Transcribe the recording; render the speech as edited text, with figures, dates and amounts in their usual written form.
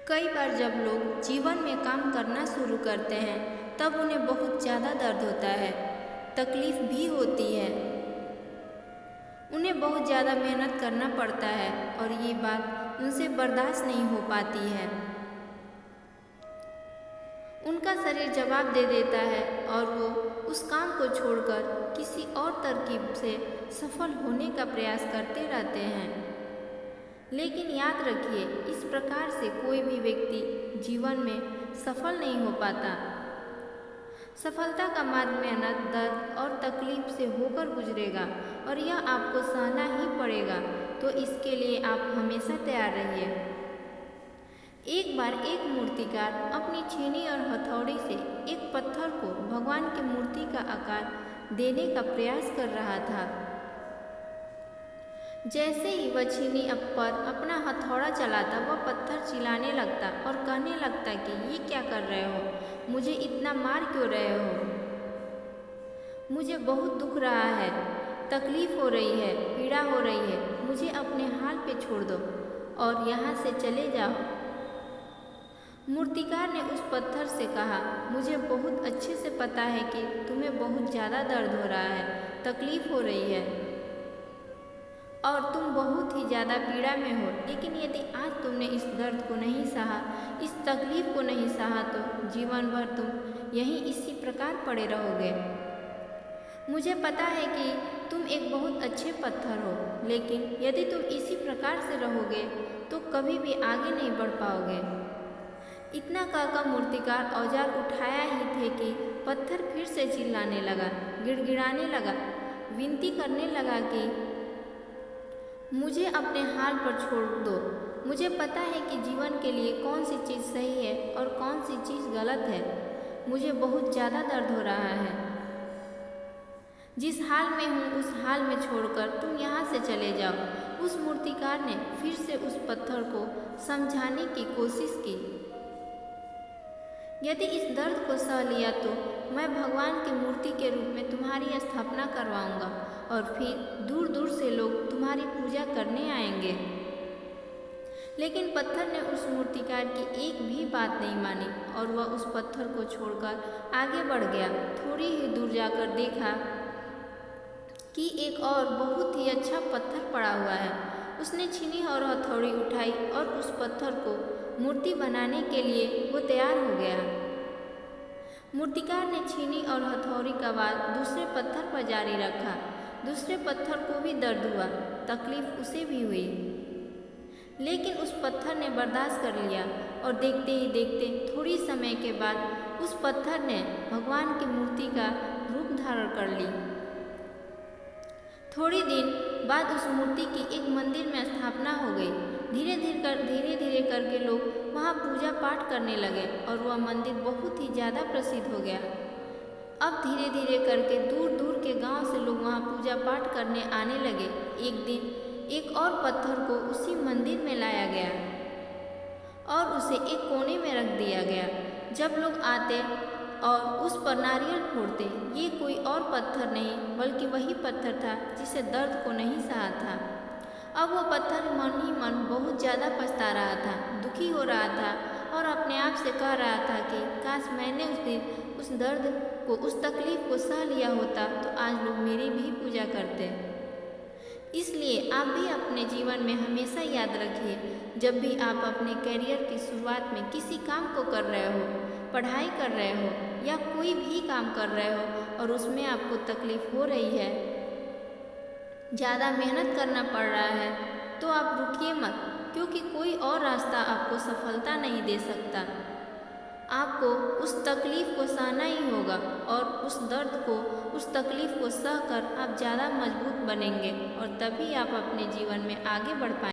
कई बार जब लोग जीवन में काम करना शुरू करते हैं तब उन्हें बहुत ज़्यादा दर्द होता है, तकलीफ भी होती है। उन्हें बहुत ज़्यादा मेहनत करना पड़ता है और ये बात उनसे बर्दाश्त नहीं हो पाती है। उनका शरीर जवाब दे देता है और वो उस काम को छोड़कर किसी और तरकीब से सफल होने का प्रयास करते रहते हैं। लेकिन याद रखिए, इस प्रकार से कोई भी व्यक्ति जीवन में सफल नहीं हो पाता। सफलता का मार्ग मेहनत, दर्द और तकलीफ से होकर गुजरेगा और यह आपको सहना ही पड़ेगा, तो इसके लिए आप हमेशा तैयार रहिए। एक बार एक मूर्तिकार अपनी छीनी और हथौड़ी से एक पत्थर को भगवान की मूर्ति का आकार देने का प्रयास कर रहा था। जैसे ही वह छीनी पर अपना हथौड़ा चलाता, वह पत्थर चिल्लाने लगता और कहने लगता कि ये क्या कर रहे हो, मुझे इतना मार क्यों रहे हो, मुझे बहुत दुख रहा है, तकलीफ हो रही है, पीड़ा हो रही है, मुझे अपने हाल पे छोड़ दो और यहाँ से चले जाओ। मूर्तिकार ने उस पत्थर से कहा, मुझे बहुत अच्छे से पता है कि तुम्हें बहुत ज़्यादा दर्द हो रहा है, तकलीफ हो रही है और तुम बहुत ही ज़्यादा पीड़ा में हो, लेकिन यदि आज तुमने इस दर्द को नहीं सहा, इस तकलीफ को नहीं सहा, तो जीवन भर तुम यहीं इसी प्रकार पड़े रहोगे। मुझे पता है कि तुम एक बहुत अच्छे पत्थर हो, लेकिन यदि तुम इसी प्रकार से रहोगे तो कभी भी आगे नहीं बढ़ पाओगे। इतना कहकर मूर्तिकार औजार उठाया ही थे कि पत्थर फिर से चिल्लाने लगा, गिड़गिड़ाने लगा, विनती करने लगा कि मुझे अपने हाल पर छोड़ दो। मुझे पता है कि जीवन के लिए कौन सी चीज़ सही है और कौन सी चीज़ गलत है। मुझे बहुत ज़्यादा दर्द हो रहा है। जिस हाल में हूँ उस हाल में छोड़कर तुम यहाँ से चले जाओ। उस मूर्तिकार ने फिर से उस पत्थर को समझाने की कोशिश की। यदि इस दर्द को सह लिया तो मैं भगवान की मूर्ति के रूप में तुम्हारी स्थापना करवाऊंगा और फिर दूर दूर से लोग तुम्हारी पूजा करने आएंगे। लेकिन पत्थर ने उस मूर्तिकार की एक भी बात नहीं मानी और वह उस पत्थर को छोड़कर आगे बढ़ गया। थोड़ी ही दूर जाकर देखा कि एक और बहुत ही अच्छा पत्थर पड़ा हुआ है। उसने छीनी और हथौड़ी उठाई और उस पत्थर को मूर्ति बनाने के लिए वो तैयार हो गया। मूर्तिकार ने छीनी और हथौड़ी का वार दूसरे पत्थर पर जारी रखा। दूसरे पत्थर को भी दर्द हुआ, तकलीफ उसे भी हुई, लेकिन उस पत्थर ने बर्दाश्त कर लिया और देखते ही देखते थोड़ी समय के बाद उस पत्थर ने भगवान की मूर्ति का रूप धारण कर ली। थोड़ी दिन बाद उस मूर्ति की एक मंदिर में स्थापना हो गई। धीरे धीरे करके लोग वहाँ पूजा पाठ करने लगे और वह मंदिर बहुत ही ज़्यादा प्रसिद्ध हो गया। अब धीरे धीरे करके दूर दूर के गांव से लोग वहाँ पूजा पाठ करने आने लगे। एक दिन एक और पत्थर को उसी मंदिर में लाया गया और उसे एक कोने में रख दिया गया। जब लोग आते और उस पर नारियल फोड़ते, ये कोई और पत्थर नहीं बल्कि वही पत्थर था जिसे दर्द को नहीं सहा था। अब वो पत्थर मन ही मन बहुत ज़्यादा पछता रहा था, दुखी हो रहा था और अपने आप से कह रहा था कि काश मैंने उस दिन उस दर्द को, उस तकलीफ को सह लिया होता तो आज लोग मेरी भी पूजा करते। इसलिए आप भी अपने जीवन में हमेशा याद रखिए, जब भी आप अपने करियर की शुरुआत में किसी काम को कर रहे हो, पढ़ाई कर रहे हो या कोई भी काम कर रहे हो और उसमें आपको तकलीफ हो रही है, ज़्यादा मेहनत करना पड़ रहा है, तो आप रुकिए मत, क्योंकि कोई और रास्ता आपको सफलता नहीं दे सकता। आपको उस तकलीफ़ को सहना ही होगा और उस दर्द को, उस तकलीफ़ को सह कर आप ज़्यादा मजबूत बनेंगे और तभी आप अपने जीवन में आगे बढ़ पाएंगे।